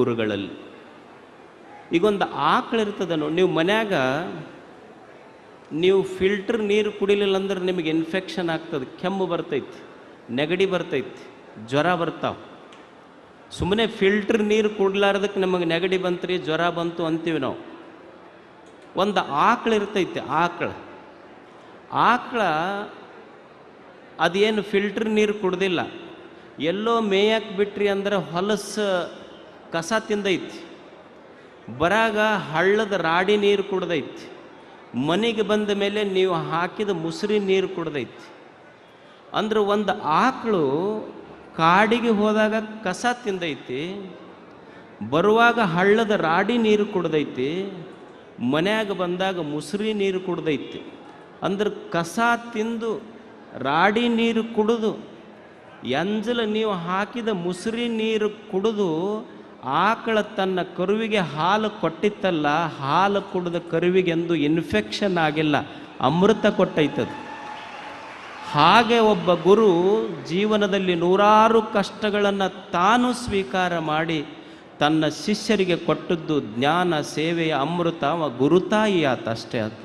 ಊರುಗಳಲ್ಲಿ ಈಗೊಂದು ಆಕಳಿರ್ತದೆ ನೋಡಿ, ನೀವು ಮನ್ಯಾಗ ನೀವು ಫಿಲ್ಟರ್ ನೀರು ಕುಡಿಲಿಲ್ಲ ಅಂದ್ರೆ ನಿಮಗೆ ಇನ್ಫೆಕ್ಷನ್ ಆಗ್ತದೆ, ಕೆಮ್ಮು ಬರ್ತೈತಿ, ನೆಗಡಿ ಬರ್ತೈತಿ, ಜ್ವರ ಬರ್ತಾವೆ. ಸುಮ್ಮನೆ ಫಿಲ್ಟರ್ ನೀರು ಕುಡ್ಲಾರ್ದಕ್ಕೆ ನಮಗೆ ನೆಗಡಿ ಬಂತ್ರಿ, ಜ್ವರ ಬಂತು ಅಂತೀವಿ ನಾವು. ಒಂದು ಆಕಳಿರ್ತೈತಿ, ಆಕಳ ಅದೇನು ಫಿಲ್ಟರ್ ನೀರು ಕುಡ್ದಿಲ್ಲ, ಎಲ್ಲೋ ಮೇಯಕ್ಕೆ ಬಿಟ್ರಿ ಅಂದ್ರೆ ಹೊಲಸು ಕಸ ತಿಂದೈತಿ, ಬರಾಗ ಹಳ್ಳದ ರಾಡಿ ನೀರು ಕುಡ್ದೈತಿ, ಮನೆಗೆ ಬಂದ ಮೇಲೆ ನೀವು ಹಾಕಿದ ಮುಸುರಿ ನೀರು ಕುಡ್ದೈತಿ. ಅಂದ್ರೆ ಒಂದು ಆಕಳು ಕಾಡಿಗೆ ಹೋದಾಗ ಕಸ ತಿಂದೈತಿ, ಬರುವಾಗ ಹಳ್ಳದ ರಾಡಿ ನೀರು ಕುಡ್ದೈತಿ, ಮನ್ಯಾಗ ಬಂದಾಗ ಮುಸುರಿ ನೀರು ಕುಡ್ದೈತಿ. ಅಂದ್ರೆ ಕಸ ತಿಂದು ರಾಡಿ ನೀರು ಕುಡಿದು ಎಂಜಲು ನೀವು ಹಾಕಿದ ಮುಸುರಿ ನೀರು ಕುಡಿದು ಆಕಳ ತನ್ನ ಕರುವಿಗೆ ಹಾಲು ಕೊಟ್ಟಿತ್ತಲ್ಲ, ಹಾಲು ಕುಡಿದ ಕರುವಿಗೆಂದು ಇನ್ಫೆಕ್ಷನ್ ಆಗಿಲ್ಲ, ಅಮೃತ ಕೊಟ್ಟೈತದು. ಹಾಗೆ ಒಬ್ಬ ಗುರು ಜೀವನದಲ್ಲಿ ನೂರಾರು ಕಷ್ಟಗಳನ್ನು ತಾನು ಸ್ವೀಕಾರ ಮಾಡಿ ತನ್ನ ಶಿಷ್ಯರಿಗೆ ಕೊಟ್ಟದ್ದು ಜ್ಞಾನ ಸೇವೆಯ ಅಮೃತ. ಗುರುತಾಯಿ ಆತ, ಅಷ್ಟೇ ಆತ.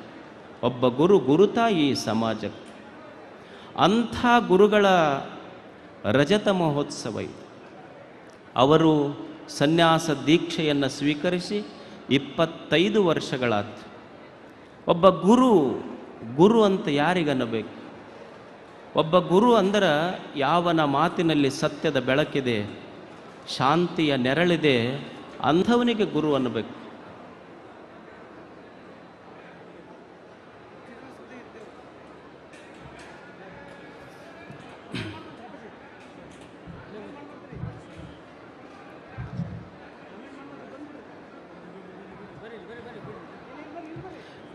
ಒಬ್ಬ ಗುರುತಾಯಿ ಸಮಾಜಕ್ಕೆ. ಅಂಥ ಗುರುಗಳ ರಜತ ಮಹೋತ್ಸವ ಇದು. ಅವರು ಸನ್ಯಾಸ ದೀಕ್ಷೆಯನ್ನು ಸ್ವೀಕರಿಸಿ 25 ವರ್ಷಗಳಾತು. ಒಬ್ಬ ಗುರು ಅಂತ ಯಾರಿಗನ್ನಬೇಕು? ಒಬ್ಬ ಗುರು ಅಂದ್ರೆ ಯಾವನ ಮಾತಿನಲ್ಲಿ ಸತ್ಯದ ಬೆಳಕಿದೆ, ಶಾಂತಿಯ ನೆರಳಿದೆ, ಅಂಥವನಿಗೆ ಗುರು ಅನ್ನಬೇಕು.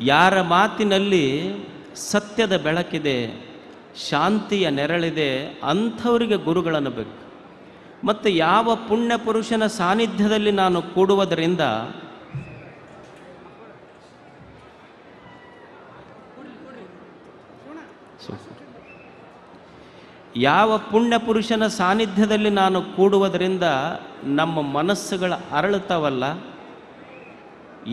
ಯಾರ ಮಾತಿನಲ್ಲಿ ಸತ್ಯದ ಬೆಳಕಿದೆ, ಶಾಂತಿಯ ನೆರಳಿದೆ, ಅಂಥವರಿಗೆ ಗುರುಗಳನ್ನಬೇಕು. ಮತ್ತು ಯಾವ ಪುಣ್ಯ ಪುರುಷನ ಸಾನ್ನಿಧ್ಯದಲ್ಲಿ ನಾನು ಕೂಡುವುದರಿಂದ ನಾನು ಕೂಡುವುದರಿಂದ ನಮ್ಮ ಮನಸ್ಸುಗಳ ಅರಳುತ್ತವಲ್ಲ,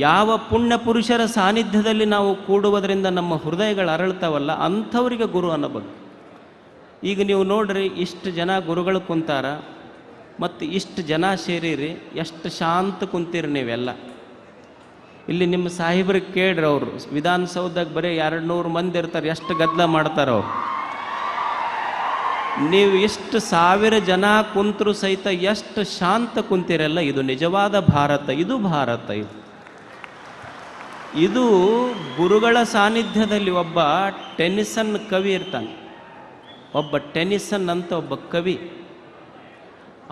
ಯಾವ ಪುಣ್ಯ ಪುರುಷರ ಸಾನ್ನಿಧ್ಯದಲ್ಲಿ ನಾವು ಕೂಡುವುದರಿಂದ ನಮ್ಮ ಹೃದಯಗಳು ಅರಳ್ತಾವಲ್ಲ, ಅಂಥವರಿಗೆ ಗುರು ಅನ್ನಬೇಕು. ಈಗ ನೀವು ನೋಡ್ರಿ, ಇಷ್ಟು ಜನ ಗುರುಗಳು ಕುಂತಾರ ಮತ್ತು ಇಷ್ಟು ಜನ ಸೇರಿರಿ, ಎಷ್ಟು ಶಾಂತ ಕುಂತೀರಿ ನೀವೆಲ್ಲ. ಇಲ್ಲಿ ನಿಮ್ಮ ಸಾಹೇಬ್ರಿಗೆ ಕೇಳ್ರಿ, ಅವರು ವಿಧಾನಸೌಧದಾಗ ಬರೀ 200 ಮಂದಿ ಇರ್ತಾರೆ, ಎಷ್ಟು ಗದ್ದಲ ಮಾಡ್ತಾರೆ ಅವ್ರು. ನೀವು ಎಷ್ಟು 1000 ಜನ ಕುಂತರು ಸಹಿತ ಎಷ್ಟು ಶಾಂತ ಕುಂತೀರಲ್ಲ. ಇದು ನಿಜವಾದ ಭಾರತ, ಇದು ಭಾರತ. ಇದು ಗುರುಗಳ ಸಾನ್ನಿಧ್ಯದಲ್ಲಿ. ಒಬ್ಬ ಟೆನಿಸನ್ ಕವಿ ಇರ್ತಾನೆ, ಒಬ್ಬ ಟೆನಿಸನ್ ಅಂತ ಒಬ್ಬ ಕವಿ.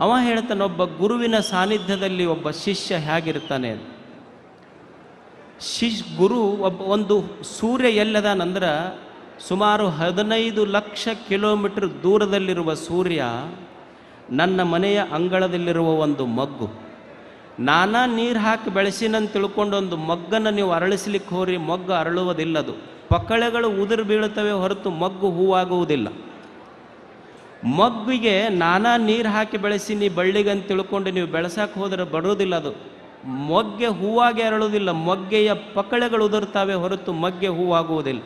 ಅವ ಹೇಳ್ತಾನೆ, ಒಬ್ಬ ಗುರುವಿನ ಸಾನ್ನಿಧ್ಯದಲ್ಲಿ ಒಬ್ಬ ಶಿಷ್ಯ ಹೇಗಿರ್ತಾನೆ. ಗುರು ಒಂದು ಸೂರ್ಯ ಎಲ್ಲದಾನಂದ್ರೆ ಸುಮಾರು 15 ಲಕ್ಷ ಕಿಲೋಮೀಟರ್ ದೂರದಲ್ಲಿರುವ ಸೂರ್ಯ ನನ್ನ ಮನೆಯ ಅಂಗಳದಲ್ಲಿರುವ ಒಂದು ಮಗ್ಗು. ನಾನಾ ನೀರು ಹಾಕಿ ಬೆಳೆಸಿನಂತ ತಿಳ್ಕೊಂಡು ಒಂದು ಮಗ್ಗನ್ನು ನೀವು ಅರಳಿಸ್ಲಿಕ್ಕೆ ಹೋರಿ, ಮೊಗ್ಗು ಅರಳುವುದಿಲ್ಲದು. ಪಕ್ಕಳೆಗಳು ಉದುರು ಬೀಳುತ್ತವೆ ಹೊರತು ಮಗ್ಗು ಹೂವಾಗುವುದಿಲ್ಲ. ಮಗ್ಗಿಗೆ ನಾನಾ ನೀರು ಹಾಕಿ ಬೆಳೆಸಿ ನೀ ಬಳ್ಳಿಗಂತ ತಿಳ್ಕೊಂಡು ನೀವು ಬೆಳೆಸಕ್ಕೆ ಹೋದರೆ ಬರೋದಿಲ್ಲ ಅದು. ಮೊಗ್ಗೆ ಹೂವಾಗಿ ಅರಳುವುದಿಲ್ಲ, ಮೊಗ್ಗೆಯ ಪಕ್ಕಳೆಗಳು ಉದುರ್ತಾವೆ ಹೊರತು ಮೊಗ್ಗೆ ಹೂವಾಗುವುದಿಲ್ಲ.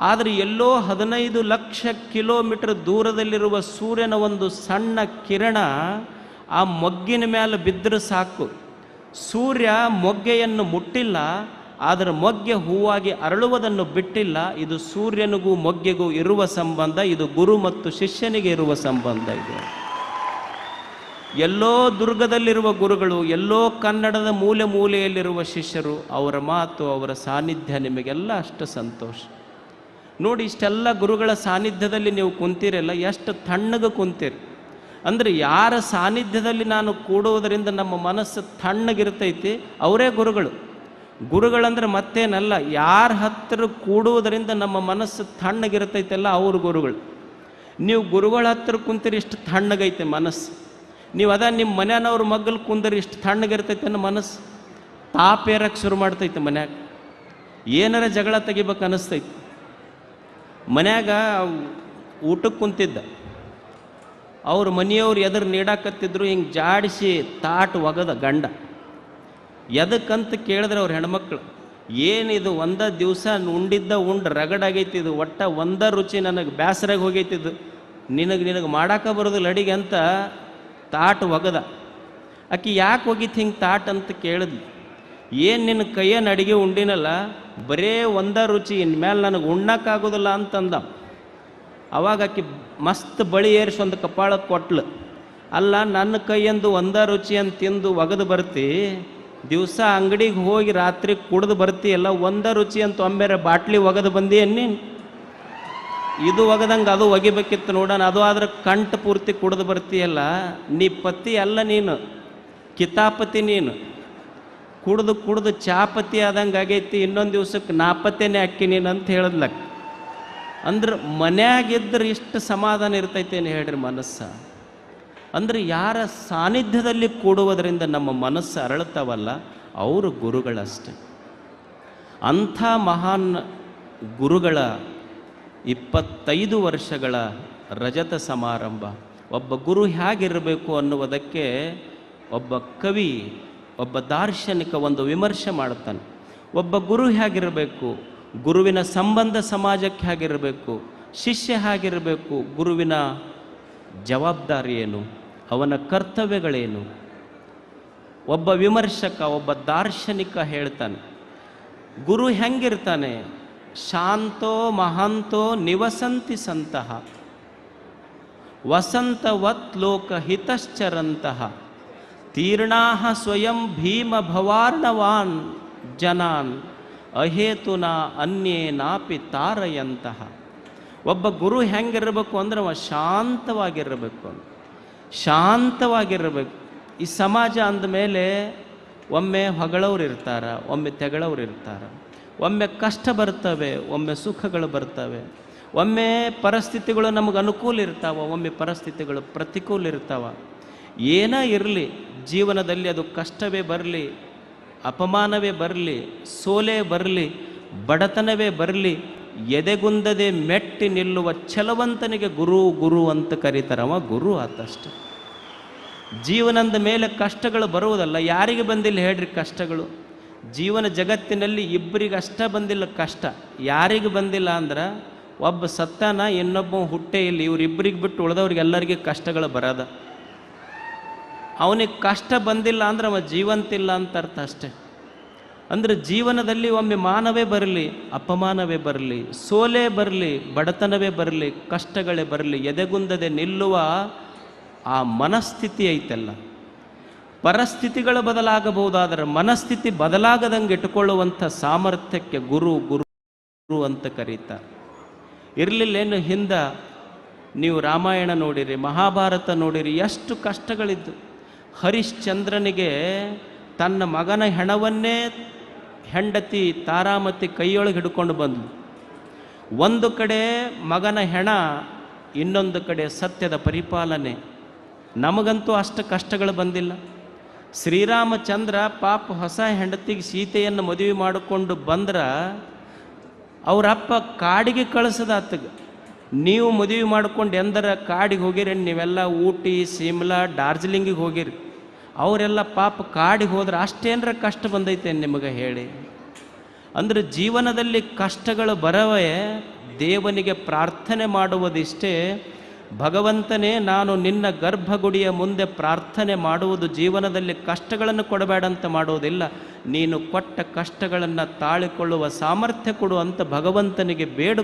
ಆದರೆ ಎಲ್ಲೋ 15 ಲಕ್ಷ ಕಿಲೋಮೀಟರ್ ದೂರದಲ್ಲಿರುವ ಸೂರ್ಯನ ಒಂದು ಸಣ್ಣ ಕಿರಣ ಆ ಮೊಗ್ಗಿನ ಮೇಲೆ ಬಿದ್ದರೆ ಸಾಕು. ಸೂರ್ಯ ಮೊಗ್ಗೆಯನ್ನು ಮುಟ್ಟಿಲ್ಲ, ಆದರೆ ಮೊಗ್ಗೆ ಹೂವಾಗಿ ಅರಳುವುದನ್ನು ಬಿಟ್ಟಿಲ್ಲ. ಇದು ಸೂರ್ಯನಿಗೂ ಮೊಗ್ಗೆಗೂ ಇರುವ ಸಂಬಂಧ, ಇದು ಗುರು ಮತ್ತು ಶಿಷ್ಯನಿಗೆ ಇರುವ ಸಂಬಂಧ. ಇದು ಎಲ್ಲೋ ದುರ್ಗದಲ್ಲಿರುವ ಗುರುಗಳು, ಎಲ್ಲೋ ಕನ್ನಡದ ಮೂಲೆಯಲ್ಲಿರುವ ಶಿಷ್ಯರು, ಅವರ ಮಾತು, ಅವರ ಸಾನ್ನಿಧ್ಯ ನಿಮಗೆಲ್ಲ ಅಷ್ಟು ಸಂತೋಷ. ನೋಡಿ, ಇಷ್ಟೆಲ್ಲ ಗುರುಗಳ ಸಾನ್ನಿಧ್ಯದಲ್ಲಿ ನೀವು ಕುಂತೀರಲ್ಲ, ಎಷ್ಟು ತಣ್ಣಗೆ ಕುಂತೀರಿ. ಅಂದರೆ ಯಾರ ಸಾನ್ನಿಧ್ಯದಲ್ಲಿ ನಾನು ಕೂಡುವುದರಿಂದ ನಮ್ಮ ಮನಸ್ಸು ತಣ್ಣಗಿರ್ತೈತಿ, ಅವರೇ ಗುರುಗಳು. ಗುರುಗಳಂದ್ರೆ ಮತ್ತೇನಲ್ಲ, ಯಾರ ಹತ್ತಿರ ಕೂಡುವುದರಿಂದ ನಮ್ಮ ಮನಸ್ಸು ತಣ್ಣಗಿರ್ತೈತಲ್ಲ ಅವರು ಗುರುಗಳು. ನೀವು ಗುರುಗಳ ಹತ್ತಿರ ಕುಂತೀರಿ, ಇಷ್ಟು ತಣ್ಣಗೈತೆ ಮನಸ್ಸು. ನೀವು ನಿಮ್ಮ ಮನೆಯವ್ರ ಮಗ್ಗಲು ಕುಂದರಿ, ಇಷ್ಟು ತಣ್ಣಗಿರ್ತೈತೆ ಅನ್ನೋ ಮನಸ್ಸು. ತಾಪೇರಕ್ಕೆ ಶುರು ಮಾಡ್ತೈತೆ ಮನ್ಯಾಗ, ಏನಾರ ಜಗಳ ತೆಗಿಬೇಕು ಅನ್ನಿಸ್ತೈತಿ. ಮನ್ಯಾಗ ಊಟಕ್ಕೆ ಕುಂತಿದ್ದ, ಅವ್ರ ಮನೆಯವ್ರು ಎದುರು ನೀಡಾಕತ್ತಿದ್ರು, ಹಿಂಗೆ ಜಾಡಿಸಿ ತಾಟ್ ಒಗದ ಗಂಡ. ಎದಕ್ಕಂತ ಕೇಳಿದ್ರೆ ಅವ್ರ ಹೆಣ್ಮಕ್ಳು, ಏನಿದು ಒಂದ ದಿವಸ ಉಂಡಿದ್ದ ಉಂಡು ರಗಡಾಗೈತಿ, ಇದು ಒಟ್ಟ ಒಂದ ರುಚಿ ನನಗೆ ಬೇಸರಾಗಿ ಹೋಗೈತಿದ್ದು, ನಿನಗೆ ಮಾಡಾಕ ಬರೋದಿಲ್ಲ ಅಡಿಗೆ ಅಂತ ತಾಟ್ ಒಗದ. ಆಕಿ ಯಾಕೆ ಹೋಗಿತ್ತು ಹಿಂಗೆ ತಾಟ್ ಅಂತ ಕೇಳಿದ್ಲು. ಏನು ನಿನ್ನ ಕೈಯನ್ನು ಅಡಿಗೆ ಉಂಡಿನಲ್ಲ, ಬರೇ ಒಂದ ರುಚಿ, ಇನ್ಮೇಲೆ ನನಗೆ ಉಣ್ಣಕ್ಕಾಗೋದಿಲ್ಲ ಅಂತಂದ. ಅವಾಗ ಆಕಿ ಮಸ್ತ್ ಬಳಿ ಏರಿಸಿ ಒಂದು ಕಪಾಳಕ್ಕೆ ಕೊಟ್ಲು. ಅಲ್ಲ, ನನ್ನ ಕೈಯಂದು ಒಂದ ರುಚಿ ಅಂತ ತಿಂದು ಒಗದು ಬರ್ತಿ, ದಿವಸ ಅಂಗಡಿಗೆ ಹೋಗಿ ರಾತ್ರಿ ಕುಡ್ದು ಬರ್ತೀಯಲ್ಲ, ಒಂದ ರುಚಿ ಅಂತ ಒಮ್ಮೆರೆ ಬಾಟ್ಲಿ ಒಗದು ಬಂದಿ ನೀನು. ಇದು ಒಗದಂಗೆ ಅದು ಒಗಿಬೇಕಿತ್ತು ನೋಡೋಣ, ಅದು ಆದ್ರೆ ಕಂಠ ಪೂರ್ತಿ ಕುಡ್ದು ಬರ್ತೀಯಲ್ಲ, ನೀ ಪತಿ ಅಲ್ಲ, ನೀನು ಕಿತಾಪತಿ. ನೀನು ಕುಡ್ದು ಕುಡ್ದು ಚಾಪತಿ ಆದಂಗೆ ಆಗೈತಿ, ಇನ್ನೊಂದು ದಿವ್ಸಕ್ಕೆ ನಾಪತ್ತೆನೇ ಅಕ್ಕಿ ನೀನು ಅಂತ ಹೇಳಿದ್ಲಕ್ಕ. ಅಂದ್ರೆ ಮನ್ಯಾಗಿದ್ರೆ ಇಷ್ಟು ಸಮಾಧಾನ ಇರ್ತೈತೇನು ಹೇಳ್ರಿ ಮನಸ್ಸ. ಅಂದರೆ ಯಾರ ಸಾನ್ನಿಧ್ಯದಲ್ಲಿ ಕೂಡುವುದರಿಂದ ನಮ್ಮ ಮನಸ್ಸು ಅರಳುತ್ತವಲ್ಲ, ಅವರು ಗುರುಗಳಷ್ಟೆ. ಅಂಥ ಮಹಾನ್ ಗುರುಗಳ 25 ವರ್ಷಗಳ ರಜತ ಸಮಾರಂಭ. ಒಬ್ಬ ಗುರು ಹೇಗಿರಬೇಕು ಅನ್ನುವುದಕ್ಕೆ ಒಬ್ಬ ಕವಿ, ಒಬ್ಬ ದಾರ್ಶನಿಕ ಒಂದು ವಿಮರ್ಶೆ ಮಾಡುತ್ತಾನೆ. ಒಬ್ಬ ಗುರು ಹೇಗಿರಬೇಕು, ಗುರುವಿನ ಸಂಬಂಧ ಸಮಾಜಕ್ಕೆ ಹೇಗಿರಬೇಕು, ಶಿಷ್ಯ ಹೇಗಿರಬೇಕು, ಗುರುವಿನ ಜವಾಬ್ದಾರಿ ಏನು, ಅವನ ಕರ್ತವ್ಯಗಳೇನು. ಒಬ್ಬ ವಿಮರ್ಶಕ, ಒಬ್ಬ ದಾರ್ಶನಿಕ ಹೇಳ್ತಾನೆ, ಗುರು ಹೆಂಗಿರ್ತಾನೆ, ಶಾಂತೋ ಮಹಾಂತೋ ನಿವಸಂತಿ ಸಂತಹ ವಸಂತವತ್ ಲೋಕ ಹಿತಶ್ಚರಂತಹ ತೀರ್ಣಾಹ ಸ್ವಯಂ ಭೀಮ ಭವಾರ್ಣವಾನ್ ಜನಾನ್ ಅಹೇತುನ ಅನ್ಯೇನಾಪಿ ತಾರಯಂತಹ. ಒಬ್ಬ ಗುರು ಹೆಂಗಿರಬೇಕು ಅಂದ್ರೆ ಅವ ಶಾಂತವಾಗಿರಬೇಕು, ಶಾಂತವಾಗಿರಬೇಕು. ಈ ಸಮಾಜ ಅಂದಮೇಲೆ ಒಮ್ಮೆ ಹೊಗಳವ್ರು ಇರ್ತಾರ, ಒಮ್ಮೆ ತೆಗಳವ್ರು ಇರ್ತಾರ, ಒಮ್ಮೆ ಕಷ್ಟ ಬರ್ತವೆ, ಒಮ್ಮೆ ಸುಖಗಳು ಬರ್ತವೆ, ಒಮ್ಮೆ ಪರಿಸ್ಥಿತಿಗಳು ನಮಗೆ ಅನುಕೂಲ ಇರ್ತಾವ, ಒಮ್ಮೆ ಪರಿಸ್ಥಿತಿಗಳು ಪ್ರತಿಕೂಲ ಇರ್ತಾವ. ಏನೇ ಇರಲಿ ಜೀವನದಲ್ಲಿ, ಅದು ಕಷ್ಟವೇ ಬರಲಿ, ಅಪಮಾನವೇ ಬರಲಿ, ಸೋಲೇ ಬರಲಿ, ಬಡತನವೇ ಬರಲಿ, ಎದೆಗುಂದದೆ ಮೆಟ್ಟಿ ನಿಲ್ಲುವ ಛಲವಂತನಿಗೆ ಗುರು ಗುರು ಅಂತ ಕರೀತಾರವ ಗುರು ಆತಷ್ಟೆ. ಜೀವನದ ಮೇಲೆ ಕಷ್ಟಗಳು ಬರುವುದಲ್ಲ. ಯಾರಿಗೆ ಬಂದಿಲ್ಲ ಹೇಳ್ರಿ ಕಷ್ಟಗಳು? ಜೀವನ ಜಗತ್ತಿನಲ್ಲಿ ಇಬ್ಬರಿಗಷ್ಟ ಬಂದಿಲ್ಲ ಕಷ್ಟ. ಯಾರಿಗೆ ಬಂದಿಲ್ಲ ಅಂದ್ರೆ ಒಬ್ಬ ಸತ್ತಾನ, ಇನ್ನೊಬ್ಬ ಹುಟ್ಟೇ ಇಲ್ಲ. ಇವರಿಬ್ಬರಿಗೆ ಬಿಟ್ಟು ಉಳಿದವ್ರಿಗೆಲ್ಲರಿಗೆ ಕಷ್ಟಗಳು ಬರೋದ. ಅವನಿಗೆ ಕಷ್ಟ ಬಂದಿಲ್ಲ ಅಂದ್ರೆ ಅವ ಜೀವಂತಿಲ್ಲ ಅಂತ ಅರ್ಥ ಅಷ್ಟೆ. ಅಂದರೆ ಜೀವನದಲ್ಲಿ ಒಮ್ಮೆ ಮಾನವೇ ಬರಲಿ, ಅಪಮಾನವೇ ಬರಲಿ, ಸೋಲೇ ಬರಲಿ, ಬಡತನವೇ ಬರಲಿ, ಕಷ್ಟಗಳೇ ಬರಲಿ, ಎದೆಗುಂದದೆ ನಿಲ್ಲುವ ಆ ಮನಸ್ಥಿತಿ ಐತಲ್ಲ, ಪರಿಸ್ಥಿತಿಗಳು ಬದಲಾಗಬಹುದಾದರೆ ಮನಸ್ಥಿತಿ ಬದಲಾಗದಂಗೆ ಇಟ್ಟುಕೊಳ್ಳುವಂಥ ಸಾಮರ್ಥ್ಯಕ್ಕೆ ಗುರು ಗುರು ಗುರು ಅಂತ ಕರೀತಾರೆ. ಇರಲಿಲ್ಲೇನು ಹಿಂದೆ ನೀವು ರಾಮಾಯಣ ನೋಡಿರಿ, ಮಹಾಭಾರತ ನೋಡಿರಿ, ಎಷ್ಟು ಕಷ್ಟಗಳಿದ್ದು. ಹರಿಶ್ಚಂದ್ರನಿಗೆ ತನ್ನ ಮಗನ ಹೆಣವನ್ನೇ ಹೆಂಡತಿ ತಾರಾಮತಿ ಕೈಯೊಳಗೆ ಹಿಡ್ಕೊಂಡು ಬಂದಳು. ಒಂದು ಕಡೆ ಮಗನ ಹೆಣ, ಇನ್ನೊಂದು ಕಡೆ ಸತ್ಯದ ಪರಿಪಾಲನೆ. ನಮಗಂತೂ ಅಷ್ಟು ಕಷ್ಟಗಳು ಬಂದಿಲ್ಲ. ಶ್ರೀರಾಮಚಂದ್ರ ಪಾಪ ಹೊಸ ಹೆಂಡತಿಗೆ ಸೀತೆಯನ್ನು ಮದುವೆ ಮಾಡಿಕೊಂಡು ಬಂದ್ರೆ ಅವರಪ್ಪ ಕಾಡಿಗೆ ಕಳಿಸದ ಆತಗೆ. ನೀವು ಮದುವೆ ಮಾಡ್ಕೊಂಡು ಎಂದರ ಕಾಡಿಗೆ ಹೋಗಿರಿ, ನೀವೆಲ್ಲ ಊಟಿ, ಸಿಮ್ಲಾ, ಡಾರ್ಜಿಲಿಂಗಿಗೆ ಹೋಗಿರಿ. ಅವರೆಲ್ಲ ಪಾಪ ಕಾಡಿಗೆ ಹೋದ್ರೆ ಅಷ್ಟೇನರ ಕಷ್ಟ ಬಂದೈತೆ ನಿಮಗೆ ಹೇಳಿ. ಅಂದರೆ ಜೀವನದಲ್ಲಿ ಕಷ್ಟಗಳು ಬರವೇ ದೇವನಿಗೆ ಪ್ರಾರ್ಥನೆ ಮಾಡುವುದಿಷ್ಟೇ. ಭಗವಂತನೇ, ನಾನು ನಿನ್ನ ಗರ್ಭಗುಡಿಯ ಮುಂದೆ ಪ್ರಾರ್ಥನೆ ಮಾಡುವುದು ಜೀವನದಲ್ಲಿ ಕಷ್ಟಗಳನ್ನು ಕೊಡಬೇಡ ಅಂತ ಮಾಡುವುದಿಲ್ಲ, ನೀನು ಕೊಟ್ಟ ಕಷ್ಟಗಳನ್ನು ತಾಳಿಕೊಳ್ಳುವ ಸಾಮರ್ಥ್ಯ ಕೊಡು ಅಂತ ಭಗವಂತನಿಗೆ ಬೇಡ.